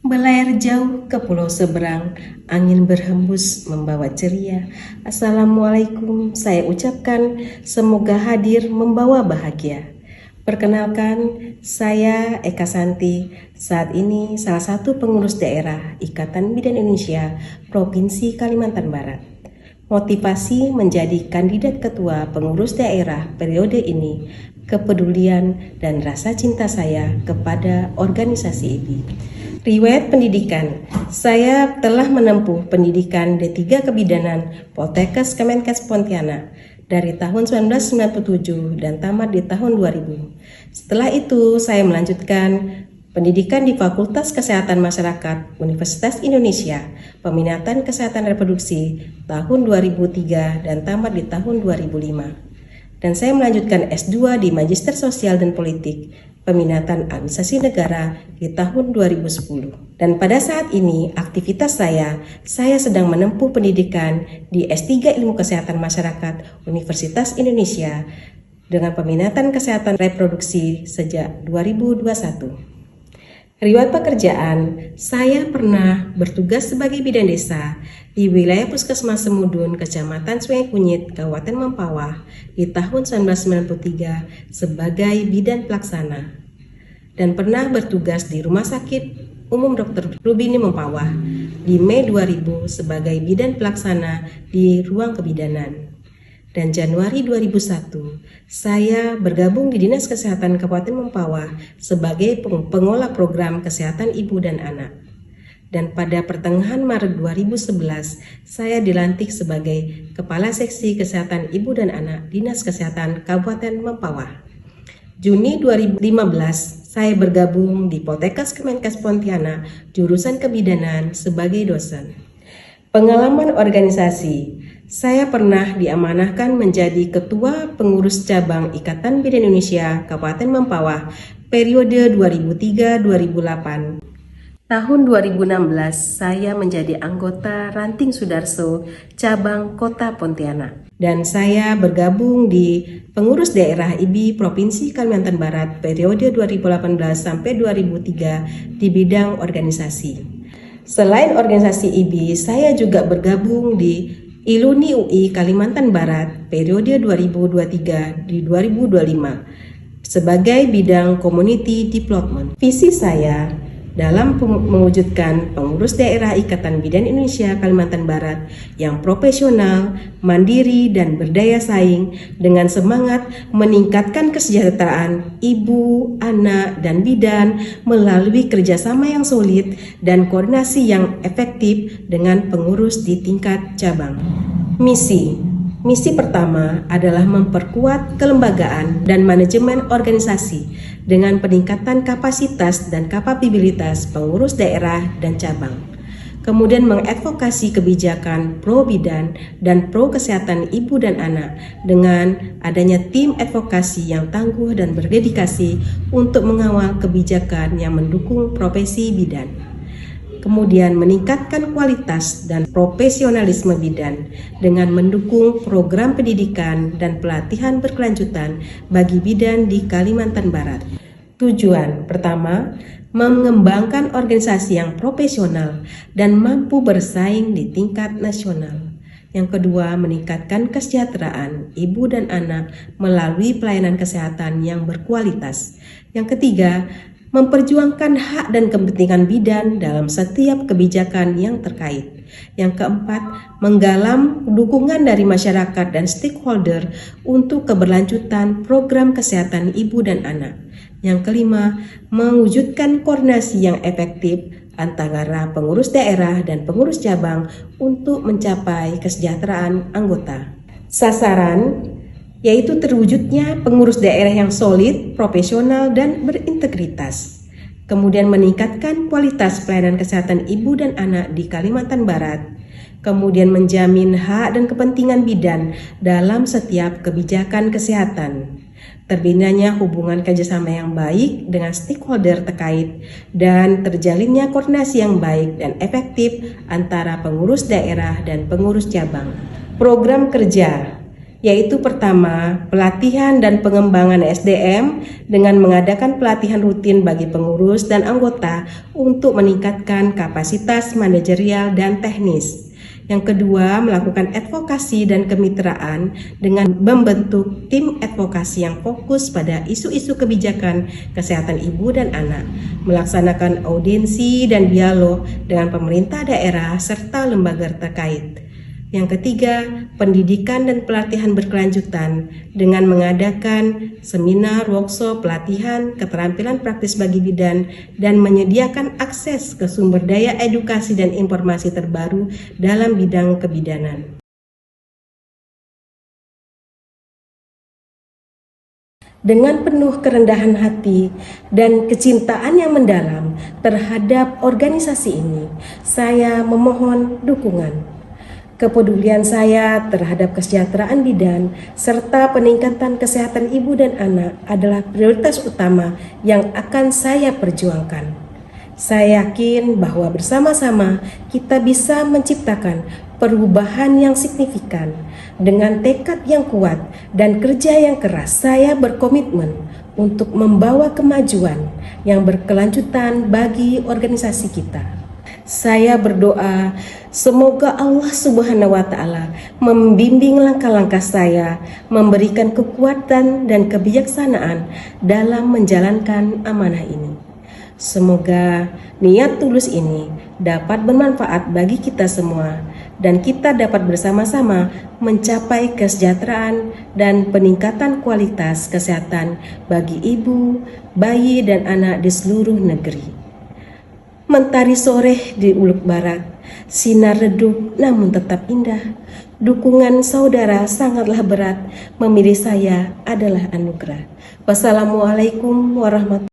Berlayar jauh ke pulau seberang, angin berhembus membawa ceria. Assalamualaikum, saya ucapkan semoga hadir membawa bahagia. Perkenalkan, saya Eka Santi, saat ini salah satu pengurus daerah Ikatan Bidan Indonesia Provinsi Kalimantan Barat. Motivasi menjadi kandidat ketua pengurus daerah periode ini, kepedulian dan rasa cinta saya kepada organisasi ini. Riwayat pendidikan, saya telah menempuh pendidikan D3 Kebidanan Poltekkes Kemenkes Pontianak dari tahun 1997 dan tamat di tahun 2000. Setelah itu, saya melanjutkan pendidikan di Fakultas Kesehatan Masyarakat Universitas Indonesia, peminatan kesehatan reproduksi tahun 2003 dan tamat di tahun 2005. Dan saya melanjutkan S2 di Magister Sosial dan Politik, peminatan administrasi negara di tahun 2010. Dan pada saat ini aktivitas saya sedang menempuh pendidikan di S3 Ilmu Kesehatan Masyarakat Universitas Indonesia dengan peminatan kesehatan reproduksi sejak 2021. Riwayat pekerjaan, saya pernah bertugas sebagai bidan desa di wilayah Puskesmas Semudun, Kecamatan Sungai Kunyit, Kabupaten Mempawah di tahun 1993 sebagai bidan pelaksana, dan pernah bertugas di Rumah Sakit Umum Dr. Rubini Mempawah di Mei 2000 sebagai bidan pelaksana di ruang kebidanan. Dan Januari 2001, saya bergabung di Dinas Kesehatan Kabupaten Mempawah sebagai pengolah program kesehatan ibu dan anak. Dan pada pertengahan Maret 2011, saya dilantik sebagai Kepala Seksi Kesehatan Ibu dan Anak Dinas Kesehatan Kabupaten Mempawah. Juni 2015, saya bergabung di Poltekkes Kemenkes Pontianak, jurusan kebidanan sebagai dosen. Pengalaman organisasi, saya pernah diamanahkan menjadi Ketua Pengurus Cabang Ikatan Bidan Indonesia Kabupaten Mempawah periode 2003-2008. Tahun 2016, saya menjadi anggota Ranting Sudarso Cabang Kota Pontianak. Dan saya bergabung di Pengurus Daerah IBI Provinsi Kalimantan Barat periode 2018 sampai 2003 di bidang organisasi. Selain organisasi IBI, saya juga bergabung di ILUNI UI Kalimantan Barat periode 2023 di 2025 sebagai bidang community development. Visi saya dalam mewujudkan pengurus daerah Ikatan Bidan Indonesia Kalimantan Barat yang profesional, mandiri, dan berdaya saing dengan semangat meningkatkan kesejahteraan ibu, anak, dan bidan melalui kerjasama yang solid dan koordinasi yang efektif dengan pengurus di tingkat cabang. Misi pertama adalah memperkuat kelembagaan dan manajemen organisasi dengan peningkatan kapasitas dan kapabilitas pengurus daerah dan cabang. Kemudian mengadvokasi kebijakan pro bidan dan pro kesehatan ibu dan anak dengan adanya tim advokasi yang tangguh dan berdedikasi untuk mengawal kebijakan yang mendukung profesi bidan. Kemudian meningkatkan kualitas dan profesionalisme bidan dengan mendukung program pendidikan dan pelatihan berkelanjutan bagi bidan di Kalimantan Barat. Tujuan pertama, mengembangkan organisasi yang profesional dan mampu bersaing di tingkat nasional. Yang kedua, meningkatkan kesejahteraan ibu dan anak melalui pelayanan kesehatan yang berkualitas. Yang ketiga, memperjuangkan hak dan kepentingan bidan dalam setiap kebijakan yang terkait. Yang keempat, menggalang dukungan dari masyarakat dan stakeholder untuk keberlanjutan program kesehatan ibu dan anak. Yang kelima, mewujudkan koordinasi yang efektif antara pengurus daerah dan pengurus cabang untuk mencapai kesejahteraan anggota. Sasaran yaitu terwujudnya pengurus daerah yang solid, profesional, dan berintegritas. Kemudian meningkatkan kualitas pelayanan kesehatan ibu dan anak di Kalimantan Barat. Kemudian menjamin hak dan kepentingan bidan dalam setiap kebijakan kesehatan. Terbinanya hubungan kerjasama yang baik dengan stakeholder terkait dan terjalinnya koordinasi yang baik dan efektif antara pengurus daerah dan pengurus cabang. Program kerja yaitu pertama, pelatihan dan pengembangan SDM dengan mengadakan pelatihan rutin bagi pengurus dan anggota untuk meningkatkan kapasitas manajerial dan teknis. Yang kedua, melakukan advokasi dan kemitraan dengan membentuk tim advokasi yang fokus pada isu-isu kebijakan kesehatan ibu dan anak, melaksanakan audiensi dan dialog dengan pemerintah daerah serta lembaga terkait. Yang ketiga, pendidikan dan pelatihan berkelanjutan dengan mengadakan seminar, workshop, pelatihan, keterampilan praktis bagi bidan, dan menyediakan akses ke sumber daya edukasi dan informasi terbaru dalam bidang kebidanan. Dengan penuh kerendahan hati dan kecintaan yang mendalam terhadap organisasi ini, saya memohon dukungan. Kepedulian saya terhadap kesejahteraan bidan serta peningkatan kesehatan ibu dan anak adalah prioritas utama yang akan saya perjuangkan. Saya yakin bahwa bersama-sama kita bisa menciptakan perubahan yang signifikan. Dengan tekad yang kuat dan kerja yang keras, saya berkomitmen untuk membawa kemajuan yang berkelanjutan bagi organisasi kita. Saya berdoa semoga Allah Subhanahu wa Ta'ala membimbing langkah-langkah saya, memberikan kekuatan dan kebijaksanaan dalam menjalankan amanah ini. Semoga niat tulus ini dapat bermanfaat bagi kita semua dan kita dapat bersama-sama mencapai kesejahteraan dan peningkatan kualitas kesehatan bagi ibu, bayi, dan anak di seluruh negeri. Mentari sore di Uluk Barat, sinar redup namun tetap indah. Dukungan saudara sangatlah berat, memilih saya adalah anugerah. Wassalamualaikum warahmatullahi wabarakatuh.